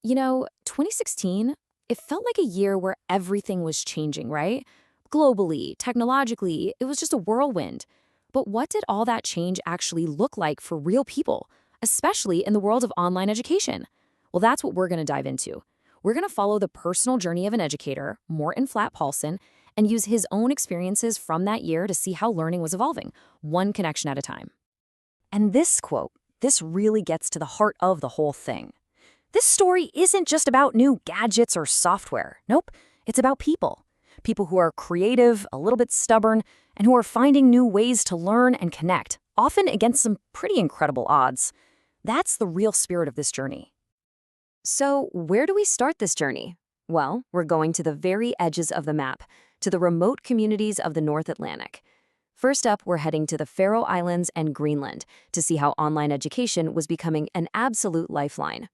2016, it felt like a year where everything was changing, right? Globally, technologically, it was just a whirlwind. But what did all that change actually look like for real people, especially in the world of online education? Well, that's what we're going to dive into. We're going to follow the personal journey of an educator, Morton Flatt Paulson, and use his own experiences from that year to see how learning was evolving, one connection at a time. And this quote, this really gets to the heart of the whole thing. This story isn't just about new gadgets or software. Nope, it's about people. People who are creative, a little bit stubborn, and who are finding new ways to learn and connect, often against some pretty incredible odds. That's the real spirit of this journey. So, where do we start this journey? Well, we're going to the very edges of the map, to the remote communities of the North Atlantic. First up, we're heading to the Faroe Islands and Greenland to see how online education was becoming an absolute lifeline.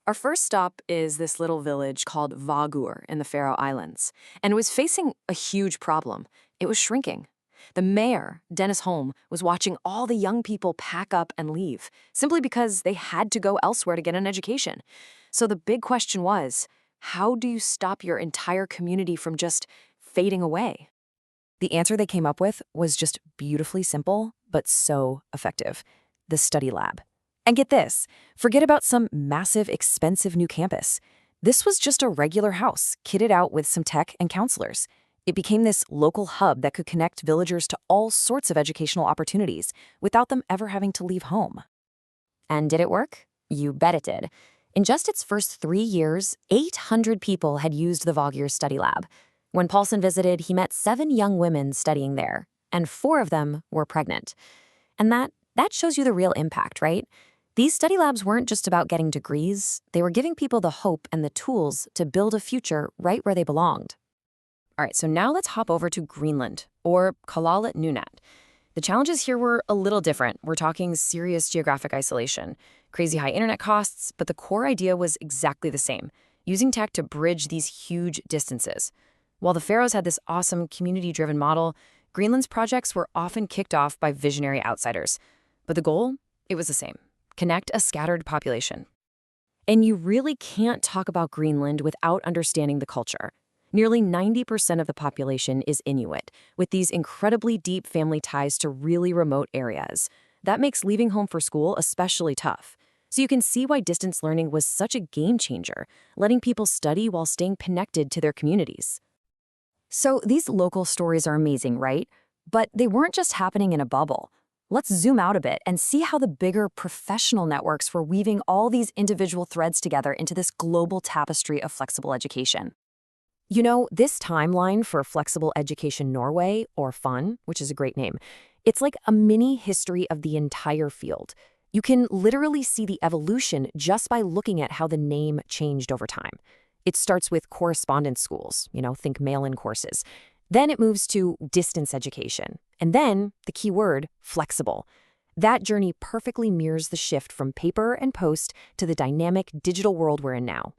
Our first stop is this little village called Vágur in the Faroe Islands, and it was facing a huge problem. It was shrinking. The mayor, Dennis Holm, was watching all the young people pack up and leave, simply because they had to go elsewhere to get an education. So the big question was, how do you stop your entire community from just fading away? The answer they came up with was just beautifully simple, but so effective: the study lab. And get this, forget about some massive, expensive new campus. This was just a regular house, kitted out with some tech and counselors. It became this local hub that could connect villagers to all sorts of educational opportunities without them ever having to leave home. And did it work? You bet it did. In just its first 3 years, 800 people had used the Vágur Study Lab. When Paulson visited, he met 7 young women studying there, and 4 of them were pregnant. And that shows you the real impact, right? These study labs weren't just about getting degrees, they were giving people the hope and the tools to build a future right where they belonged. All right, so now let's hop over to Greenland, or Kalalit Nunaat. The challenges here were a little different. We're talking serious geographic isolation, crazy high internet costs, but the core idea was exactly the same: using tech to bridge these huge distances. While the Faroes had this awesome community-driven model, Greenland's projects were often kicked off by visionary outsiders. But the goal? It was the same: connect a scattered population. And you really can't talk about Greenland without understanding the culture. Nearly 90% of the population is Inuit, with these incredibly deep family ties to really remote areas. That makes leaving home for school especially tough. So you can see why distance learning was such a game changer, letting people study while staying connected to their communities. So these local stories are amazing, right? But they weren't just happening in a bubble. Let's zoom out a bit and see how the bigger professional networks were weaving all these individual threads together into this global tapestry of flexible education. This timeline for Flexible Education Norway, or FuN, which is a great name, it's like a mini history of the entire field. You can literally see the evolution just by looking at how the name changed over time. It starts with correspondence schools, think mail-in courses. Then it moves to distance education. And then, the key word, flexible. That journey perfectly mirrors the shift from paper and post to the dynamic digital world we're in now.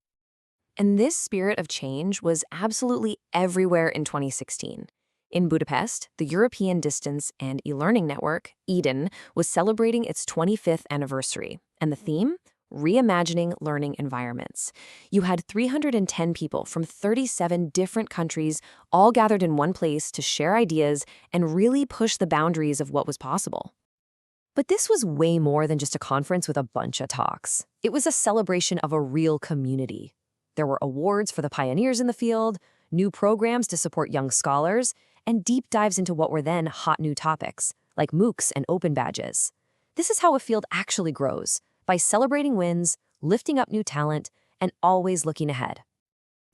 And this spirit of change was absolutely everywhere in 2016. In Budapest, the European Distance and E-Learning Network, EDEN, was celebrating its 25th anniversary. And the theme? Reimagining learning environments. You had 310 people from 37 different countries all gathered in one place to share ideas and really push the boundaries of what was possible. But this was way more than just a conference with a bunch of talks. It was a celebration of a real community. There were awards for the pioneers in the field, new programs to support young scholars, and deep dives into what were then hot new topics, like MOOCs and open badges. This is how a field actually grows: by celebrating wins, lifting up new talent, and always looking ahead.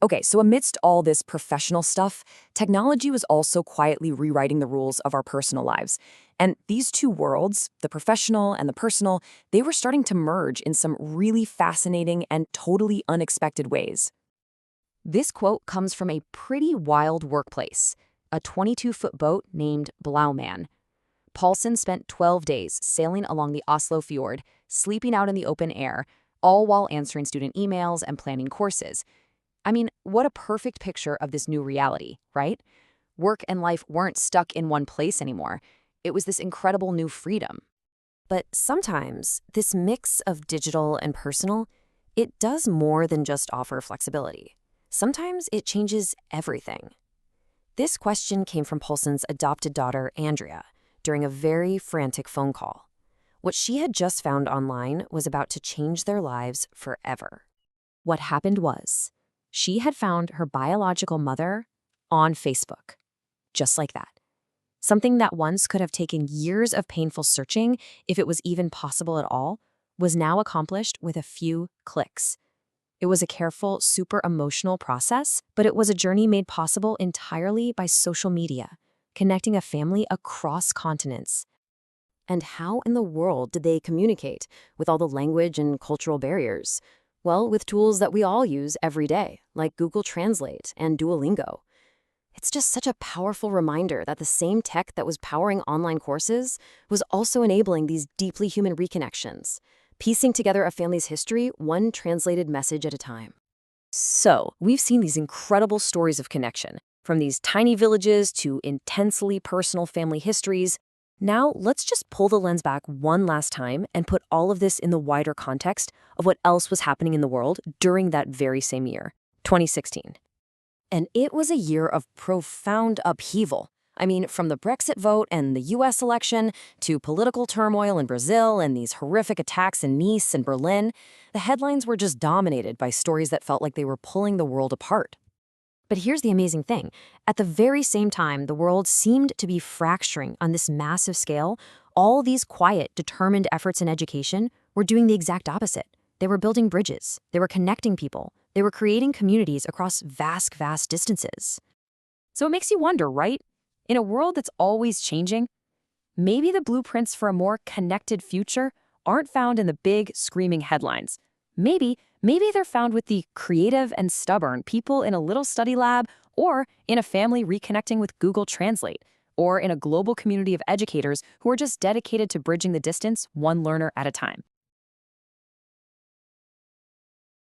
Okay, so amidst all this professional stuff, technology was also quietly rewriting the rules of our personal lives. And these two worlds, the professional and the personal, they were starting to merge in some really fascinating and totally unexpected ways. This quote comes from a pretty wild workplace, a 22-foot boat named Blauman. Paulson spent 12 days sailing along the Oslo fjord, sleeping out in the open air, all while answering student emails and planning courses. I mean, what a perfect picture of this new reality, right? Work and life weren't stuck in one place anymore. It was this incredible new freedom. But sometimes, this mix of digital and personal, it does more than just offer flexibility. Sometimes it changes everything. This question came from Paulson's adopted daughter, Andrea, during a very frantic phone call. What she had just found online was about to change their lives forever. What happened was, she had found her biological mother on Facebook, just like that. Something that once could have taken years of painful searching, if it was even possible at all, was now accomplished with a few clicks. It was a careful, super emotional process, but it was a journey made possible entirely by social media, connecting a family across continents. And how in the world did they communicate with all the language and cultural barriers? Well, with tools that we all use every day, like Google Translate and Duolingo. It's just such a powerful reminder that the same tech that was powering online courses was also enabling these deeply human reconnections, piecing together a family's history one translated message at a time. So, we've seen these incredible stories of connection, from these tiny villages to intensely personal family histories. Now, let's just pull the lens back one last time and put all of this in the wider context of what else was happening in the world during that very same year, 2016. And it was a year of profound upheaval. I mean, from the Brexit vote and the US election to political turmoil in Brazil and these horrific attacks in Nice and Berlin, the headlines were just dominated by stories that felt like they were pulling the world apart. But here's the amazing thing. At the very same time the world seemed to be fracturing on this massive scale, all these quiet, determined efforts in education were doing the exact opposite. They were building bridges. They were connecting people. They were creating communities across vast, vast distances. So it makes you wonder, right? In a world that's always changing, maybe the blueprints for a more connected future aren't found in the big, screaming headlines. Maybe they're found with the creative and stubborn people in a little study lab, or in a family reconnecting with Google Translate, or in a global community of educators who are just dedicated to bridging the distance one learner at a time.